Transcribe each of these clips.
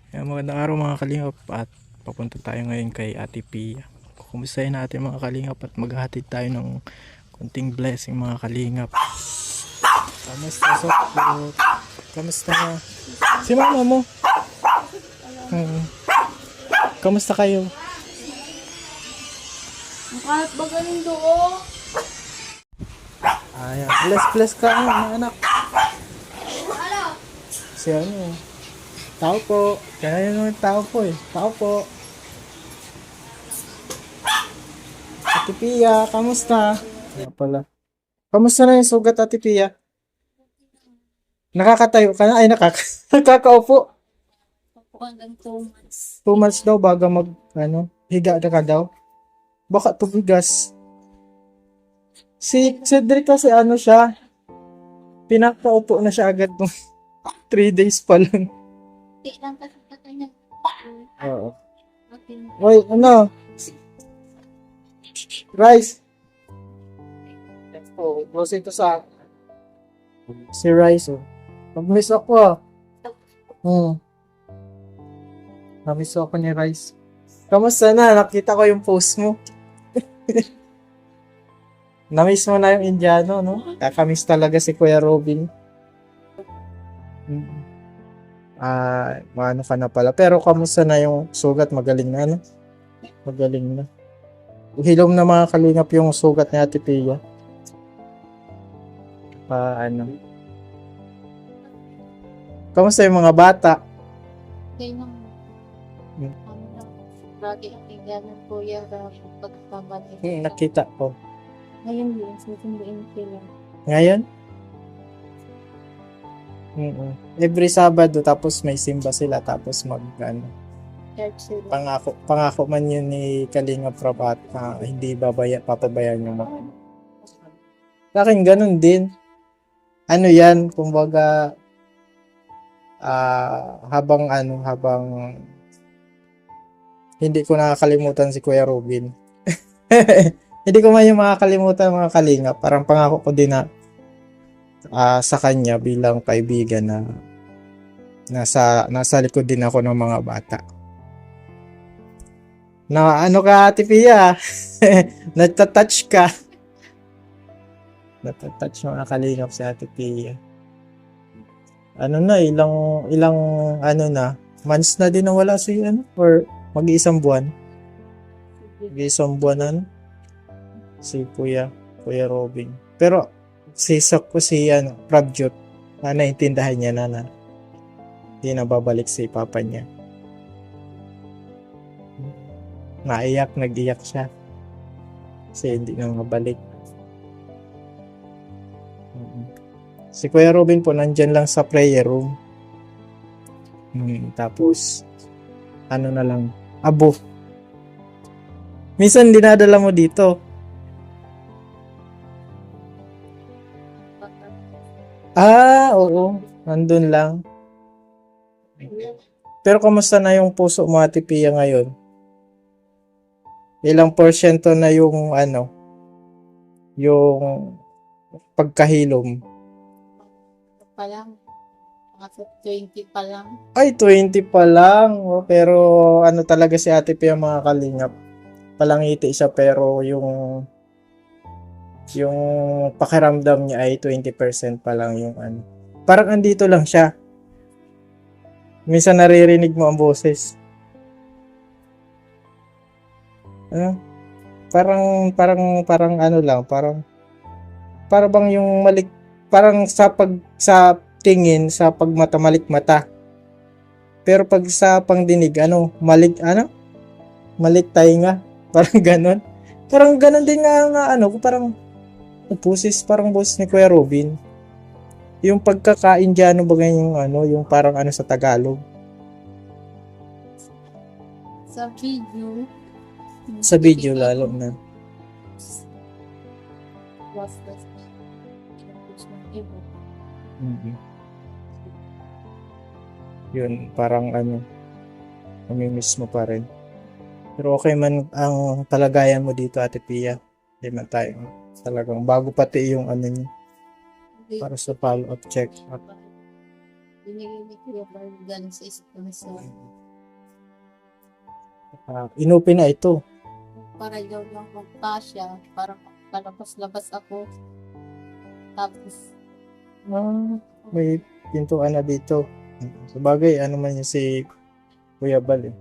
Magandang araw mga kalingap at papunta tayo ngayon kay Ate Pia. Kukumustahin natin mga kalingap at maghahatid tayo ng konting blessing mga kalingap. Kamusta sa Kamusta na? Si mama mo? Hmm. Kamusta kayo? Ang kalat ba galing doon? Ayan. Bless ka mga anak. Ano? Si ano? Tao po. Kaya yun yung tao po eh. Tao po. Ate Pia, kamusta? Kaya pala. Kamusta na yung sugat, Ate Pia? Nakakatayo ka na? Ay, nakakaupo. Ako hanggang 2 months. 2 months daw bago higa na ka daw. Baka tubigas. Si Cedric kasi siya, pinakaupo na siya agad nung 3 days pa lang. Hindi lang kasi sa kanya. Oo. Oy, Rice. Oh, close ito sa si Rice, oh. Namiss ako, ah. Namiss ako ni Rice. Kamusta na? Nakita ko yung post mo. Namiss mo na yung Indiano, no? Kakamiss talaga si Kuya Robin. Maano ka na pala. Pero kamusta na yung sugat? Magaling na, no? Magaling na. Hilom na mga kalingap yung sugat ni Ate Pia. Kamusta yung mga bata? Kaya nang lagi ang tingnan ko yung pagpapabalik. Nakita ko. Ngayon din, susunduin sila. Ngayon? Every Sabado, tapos may simba sila, tapos Church sila. pangako man yun ni Kalinga Prabhat na hindi papabayaan yung mga. Sa akin, ganun din. Ano yan, kumbaga, habang hindi ko nakakalimutan si Kuya Robin. Hindi ko man yung makakalimutan mga Kalinga. Parang pangako ko din na sa kanya bilang kaibigan na nasa likod din ako ng mga bata. Na ano ka, Ate Pia? Natatouch ka. Natatouch mga Kalingap si Ate Pia. Ilang months na din nawala si or mag-iisang buwan. Mag-iisang buwan si Kuya Robin. Pero sisak ko si Prabyot na naintindahan niya na hindi na babalik si papa niya. Nag-iyak siya. Kasi hindi na mabalik. Si Kuya Robin po nandyan lang sa prayer room. Tapos na lang, abo. Minsan dinadala mo dito. Oo. Nandun lang. Pero kamusta na yung puso mo, Ate Pia, ngayon? Ilang porsyento na yung yung pagkahilom? Pa lang. Mga 20 pa lang. Ay, 20 pa lang. Pero talaga si Ate Pia mga Kalingap. Palangiti siya pero yung pakiramdam niya ay 20% pa lang yung Parang andito lang siya. Minsan naririnig mo ang boses. Parang lang, parang bang yung parang sa tingin, sa pagmata, mata. Pero pag sa pangdinig, malik tainga. Parang ganon. Parang ganon din nga parang parang boses ni Kuya Robin. Yung pagkaka-Indiano ba ganyan yung parang sa Tagalog. Sa video lalo na. Yun, parang namimiss mo pa rin. Pero okay man ang kalagayan mo dito, Ate Pia. Hindi man tayo talagang bago pati yung niyo para sa follow-up check-up. Binigay ni Kuya Bargan sa isip ko sa Inopen na ito. Para daw lang magkasya, para palabas-labas ako. Tapos, May pintuan na dito. Sabagay, ano man yun si Kuya Bal eh.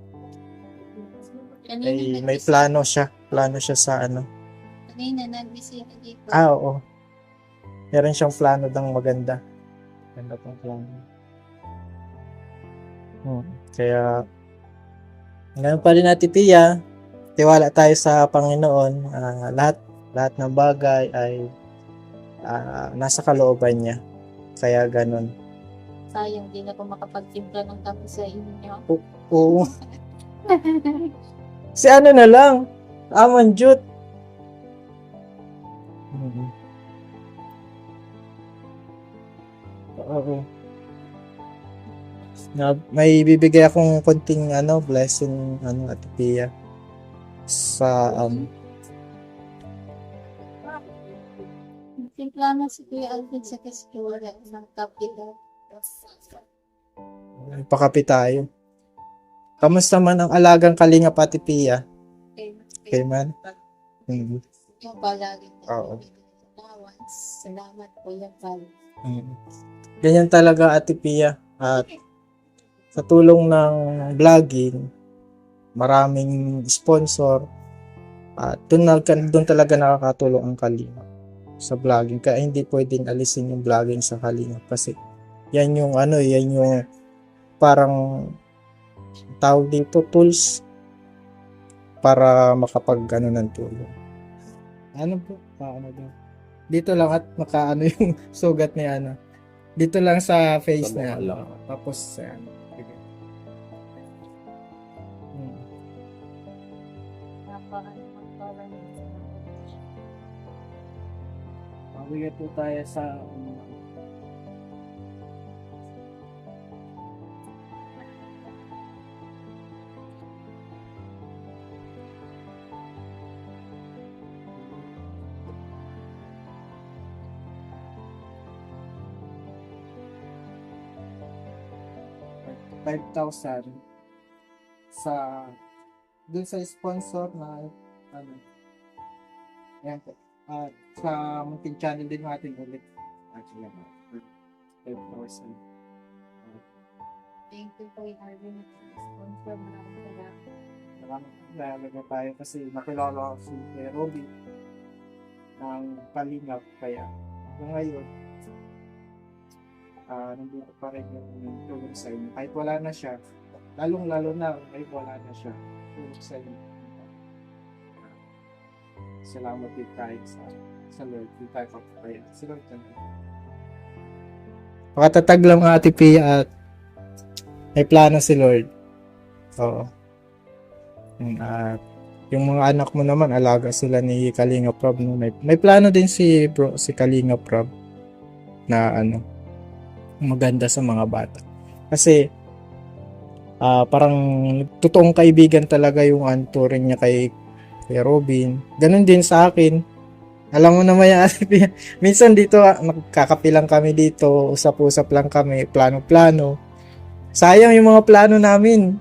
kanina May nagbisita, plano siya. Plano siya sa ano. kanina nagbisita dito. Oo. Meron siyang plano ng maganda. Maganda pong plano. Kaya, ngayon pa rin natin, Tia. Tiwala tayo sa Panginoon. Lahat ng bagay ay nasa kalooban niya. Kaya ganun. Sayang, di na ako makapagtimpla ng kape sa inyo. Oo. Si ano na lang. Aman Jut. Oo. May bibigay akong konting blessing Ate Pia sa Timpla na si Kuya Alvin sa kastura ng kape daw. pakapi tayo. Kamusta man ang alagang kalingap Ate Pia? Okay man? Yung palagi Oo. allowance. Salamat Kuya Val. Ganyan talaga Ate Pia. At sa tulong ng vlogging, maraming sponsor, at doon talaga nakakatulong ang kalingap sa vlogging. Kaya hindi pwedeng alisin yung vlogging sa kalingap kasi yan yung parang tawag dito, tools para ng tulong. Ano po? Dito lang at yung sugat ni dito lang sa face na tapos mabigat po tayo sa $5,000 sa dun sa sponsor na ayan po. At sa munting channel din natin ulit. Actually, 5,000. Thank you Kuya Alvin sa sponsor. Maraming salamat. Maraming salamat tayo kasi nakilala ko si Kuya Robby ng Kalingap kaya ngayon nandito pa rin yung tulong sa inyo. Kahit wala na siya, lalong-lalo na kahit wala na siya, tulong sa inyo. Salamat din tayo sa Lord. Din tayo kapapaya. Si Lord na. Pakatatag lang ang Ate Pia at may plano si Lord. Oo. At yung mga anak mo naman, alaga sila ni Kalinga Prab. No? May plano din si Kalinga Prab na maganda sa mga bata. Kasi parang totoong kaibigan talaga yung turing niya kay Robin. Ganun din sa akin. Alam mo naman yan, minsan dito nagkakape lang kami dito, usap-usap lang kami, plano-plano. Sayang yung mga plano namin.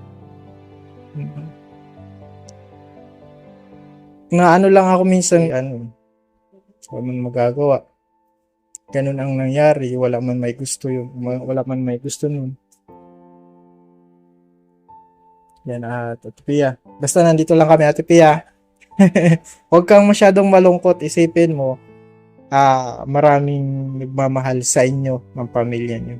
Na lang ako minsan, wala man magagawa. Ganun ang nangyari, wala man may gusto nun. Yan Ate Pia. Basta nandito lang kami Ate Pia. Huwag kang masyadong malungkot, isipin mo, maraming nagmamahal sa inyo, ng pamilya niyo.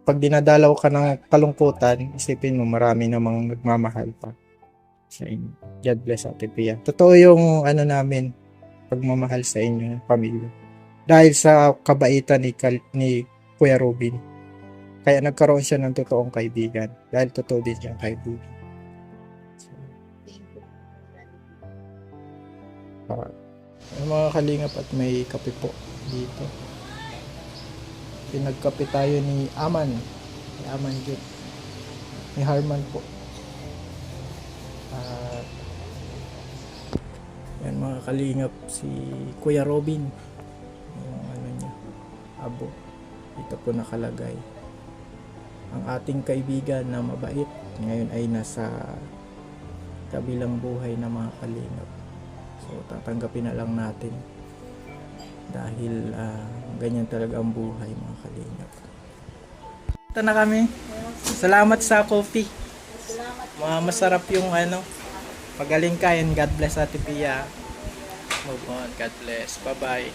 Pag dinadalaw ka ng kalungkutan, isipin mo marami namang nagmamahal pa sa inyo. God bless Ate Pia. Totoo yung namin, pagmamahal sa inyo, pamilya. Dahil sa kabaitan ni Kuya Robin. Kaya nagkaroon siya ng totoong kaibigan. Dahil totoo din siyang kaibigan. Yung mga kalingap at may kape po dito. Pinagkape tayo ni Aman. Ni Aman Jut. Ni Harman po. Yan mga kalingap, si Kuya Robin. Yung niya, abo. Dito po nakalagay. Ang ating kaibigan na mabait ngayon ay nasa kabilang buhay na mga kalingap. So tatanggapin na lang natin dahil ganyan talaga ang buhay mga kalingap. Ito na kami. Salamat sa coffee. Masarap yung pagaling ka, and God bless Ate Pia. Move on. God bless. Bye bye.